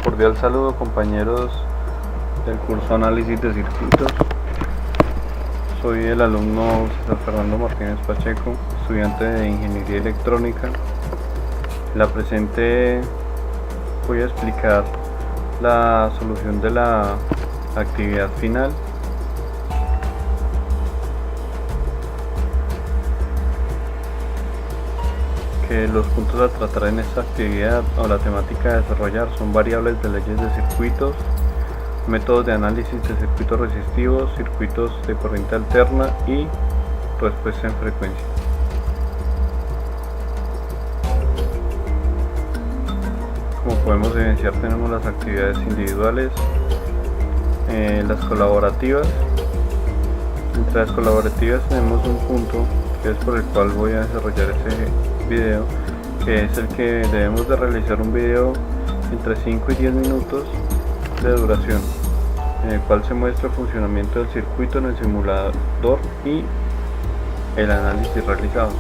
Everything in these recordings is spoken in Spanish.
Cordial saludo, compañeros del curso Análisis de Circuitos. Soy el alumno César Fernando Martínez Pacheco, estudiante de Ingeniería Electrónica. En la presente voy a explicar la solución de la actividad final. Los puntos a tratar en esta actividad o la temática a desarrollar son variables de leyes de circuitos, métodos de análisis de circuitos resistivos, circuitos de corriente alterna y respuesta en frecuencia. Como podemos evidenciar, tenemos las actividades individuales, las colaborativas. Entre las colaborativas tenemos un punto que es por el cual voy a desarrollar ese video, que es el que debemos de realizar un video entre 5 y 10 minutos de duración, en el cual se muestra el funcionamiento del circuito en el simulador y el análisis realizado.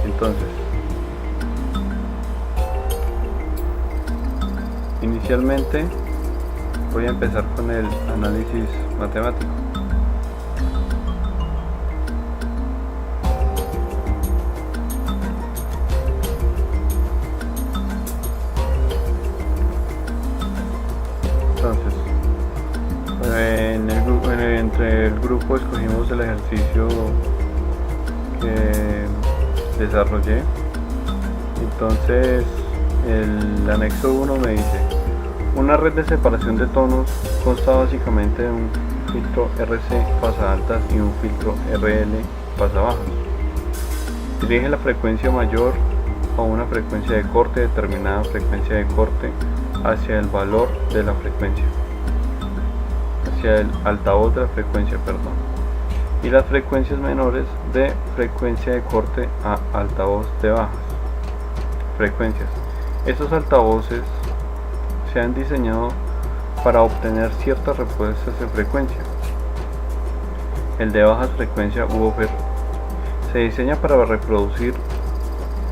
Entonces, inicialmente voy a empezar con el análisis matemático. Entonces, entre el grupo escogimos el ejercicio que desarrollé. Entonces, el anexo 1 me dice: una red de separación de tonos consta básicamente de un filtro RC pasa altas y un filtro RL pasa bajas. Dirige la frecuencia mayor a una frecuencia de corte, determinada frecuencia de corte hacia el valor de la frecuencia, hacia el altavoz de la frecuencia, y las frecuencias menores de frecuencia de corte a altavoz de bajas frecuencias. Estos altavoces se han diseñado para obtener ciertas respuestas de frecuencia. El de bajas frecuencia woofer se diseña para reproducir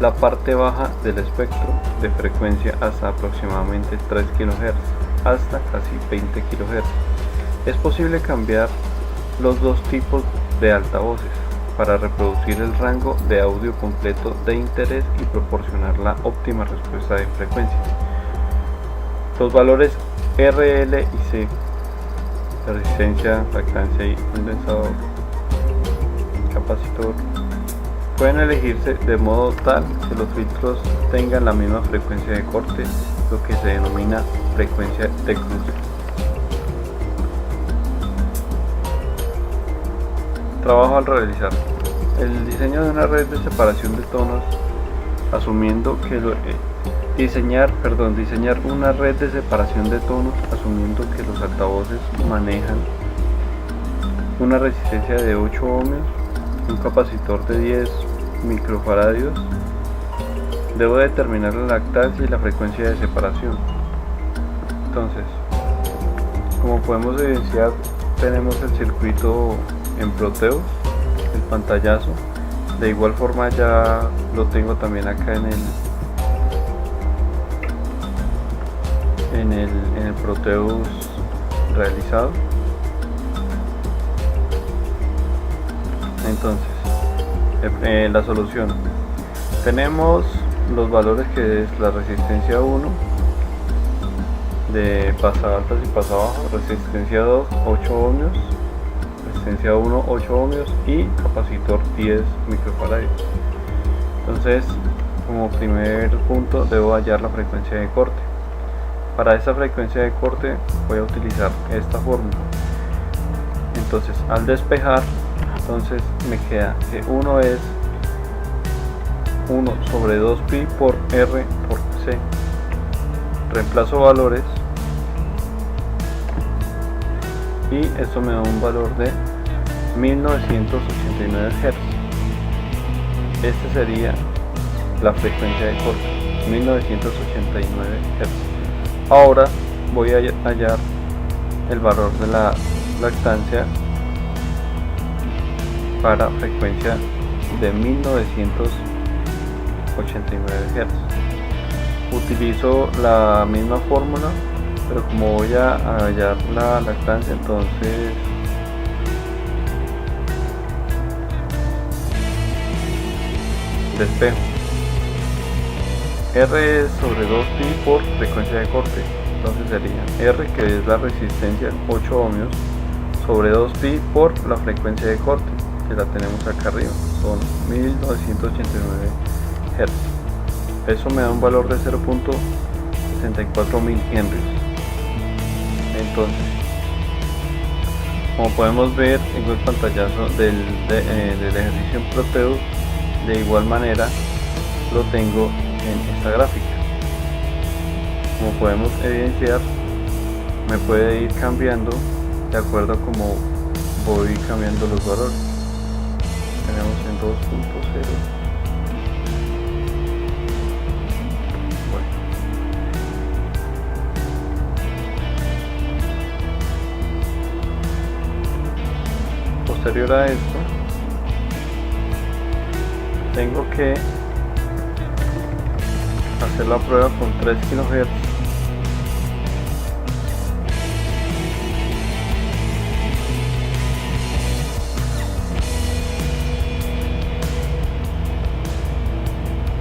la parte baja del espectro de frecuencia hasta aproximadamente 3 kHz hasta casi 20 kHz. Es posible cambiar los dos tipos de altavoces para reproducir el rango de audio completo de interés y proporcionar la óptima respuesta de frecuencia. Los valores RL y C, resistencia, reactancia y condensador, capacitor, pueden elegirse de modo tal que los filtros tengan la misma frecuencia de corte, lo que se denomina frecuencia de cruce. Trabajo al realizar: el diseño de una red de separación de tonos, asumiendo que diseñar una red de separación de tonos asumiendo que los altavoces manejan una resistencia de 8 ohmios, un capacitor de 10 microfaradios. Debo determinar la lactancia y la frecuencia de separación. Entonces, como podemos evidenciar, tenemos el circuito en Proteus, el pantallazo. De igual forma ya lo tengo también acá en el Proteus realizado. Entonces, la solución: tenemos los valores, que es la resistencia 1 de pasa altas y pasa bajas, resistencia 2 8 ohmios, resistencia 1 8 ohmios y capacitor 10 microfaradios. Entonces, como primer punto, debo hallar la frecuencia de corte. Para esta frecuencia de corte voy a utilizar esta fórmula. Entonces, al despejar, entonces me queda que 1 es 1 sobre 2pi por R por C. Reemplazo valores y esto me da un valor de 1989 Hz. Este sería la frecuencia de corte, 1989 Hz. Ahora voy a hallar el valor de la lactancia para frecuencia de 1989 Hz. utilizo la misma fórmula, pero como voy a hallar la lactancia, entonces despejo. R es sobre 2pi por frecuencia de corte, entonces sería R, que es la resistencia 8 ohmios, sobre 2pi por la frecuencia de corte, que la tenemos acá arriba, son 1989 Hz. Eso me da un valor de 0.64 milihenrios. Entonces, como podemos ver en el pantallazo del ejercicio en Proteus, de igual manera lo tengo en esta gráfica. Como podemos evidenciar, me puede ir cambiando de acuerdo a como voy cambiando los valores. Tenemos en 2.0. Posterior a esto, tengo que hacer la prueba con 3 kHz.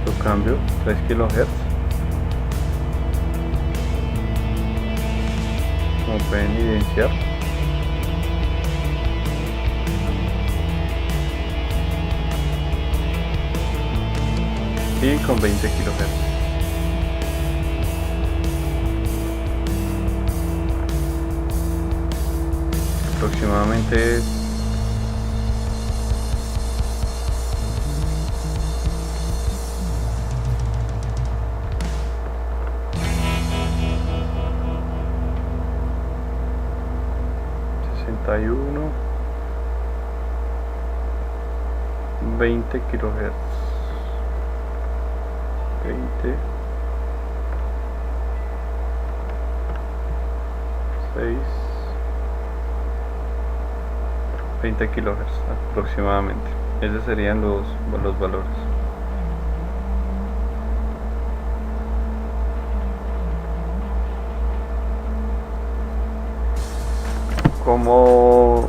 Lo cambio, 3 kHz. Como pueden evidenciar, y con 20 kHz. Aproximadamente ...61... 20 kHz. 20, 6, 20 kHz aproximadamente. Esos serían los valores. Como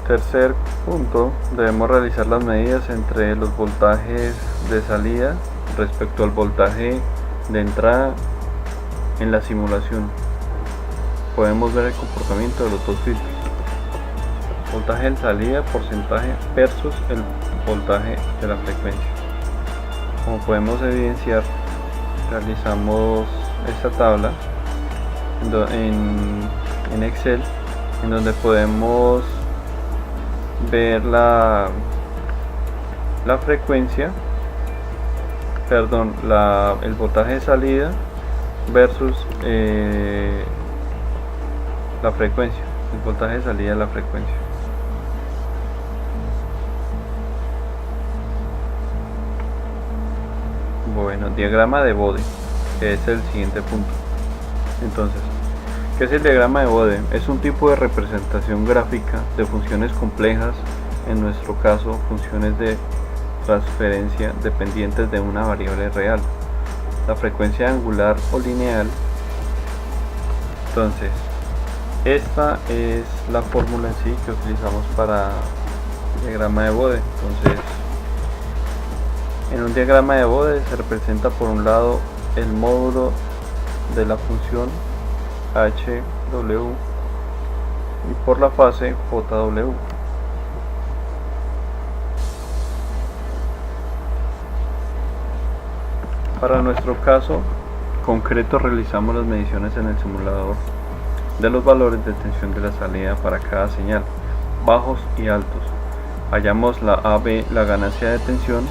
tercer punto, debemos realizar las medidas entre los voltajes de salida respecto al voltaje de entrada en la simulación. Podemos ver el comportamiento de los dos filtros: voltaje de salida, porcentaje versus el voltaje de la frecuencia. Como podemos evidenciar, realizamos esta tabla en Excel, en donde podemos ver la frecuencia, perdón, el voltaje de salida versus la frecuencia, el voltaje de salida de la frecuencia. Bueno, diagrama de Bode, que es el siguiente punto. Entonces, ¿qué es el diagrama de Bode? Es un tipo de representación gráfica de funciones complejas, en nuestro caso funciones de transferencia dependientes de una variable real, la frecuencia angular o lineal. Entonces, esta es la fórmula en sí que utilizamos para el diagrama de Bode. Entonces, en un diagrama de Bode se representa por un lado el módulo de la función HW y por la fase JW. Para nuestro caso concreto, realizamos las mediciones en el simulador de los valores de tensión de la salida para cada señal, bajos y altos. Hallamos la AB, la ganancia de tensión,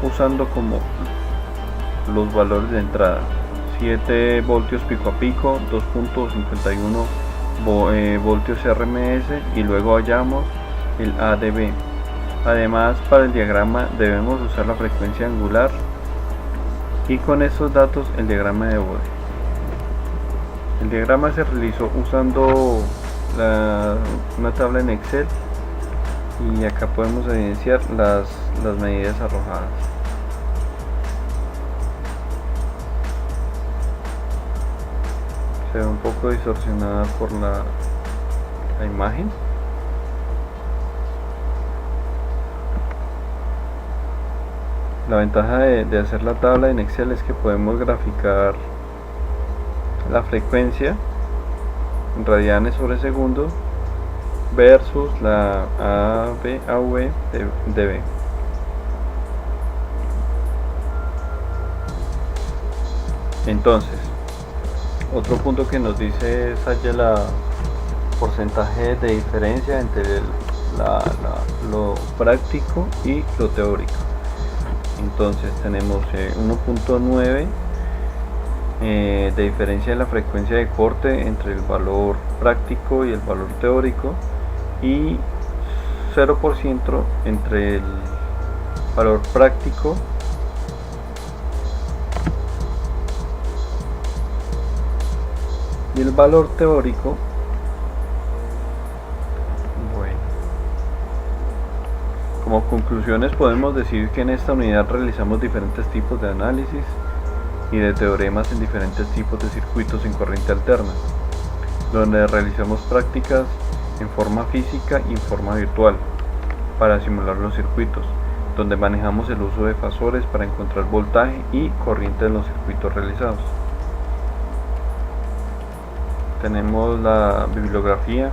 usando como los valores de entrada: 7 voltios pico a pico, 2.51 voltios RMS, y luego hallamos el AdB. Además, para el diagrama debemos usar la frecuencia angular y con estos datos el diagrama de Bode. El diagrama se realizó usando una tabla en Excel, y acá podemos evidenciar las medidas arrojadas. Se ve un poco distorsionada por la imagen. La ventaja de hacer la tabla en Excel es que podemos graficar la frecuencia en radianes sobre segundo versus la AV de B. Entonces, otro punto que nos dice es haya la porcentaje de diferencia entre lo práctico y lo teórico. Entonces tenemos 1.9 de diferencia en la frecuencia de corte entre el valor práctico y el valor teórico, y 0% entre el valor práctico y el valor teórico. Bueno, como conclusiones podemos decir que en esta unidad realizamos diferentes tipos de análisis y de teoremas en diferentes tipos de circuitos en corriente alterna, donde realizamos prácticas en forma física y en forma virtual para simular los circuitos, donde manejamos el uso de fasores para encontrar voltaje y corriente en los circuitos realizados. Tenemos la bibliografía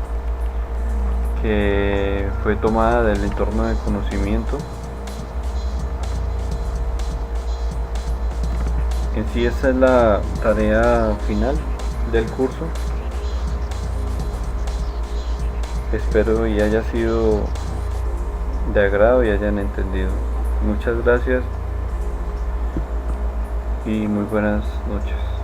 que fue tomada del entorno de conocimiento. En sí, esta es la tarea final del curso. Espero y haya sido de agrado y hayan entendido. Muchas gracias y muy buenas noches.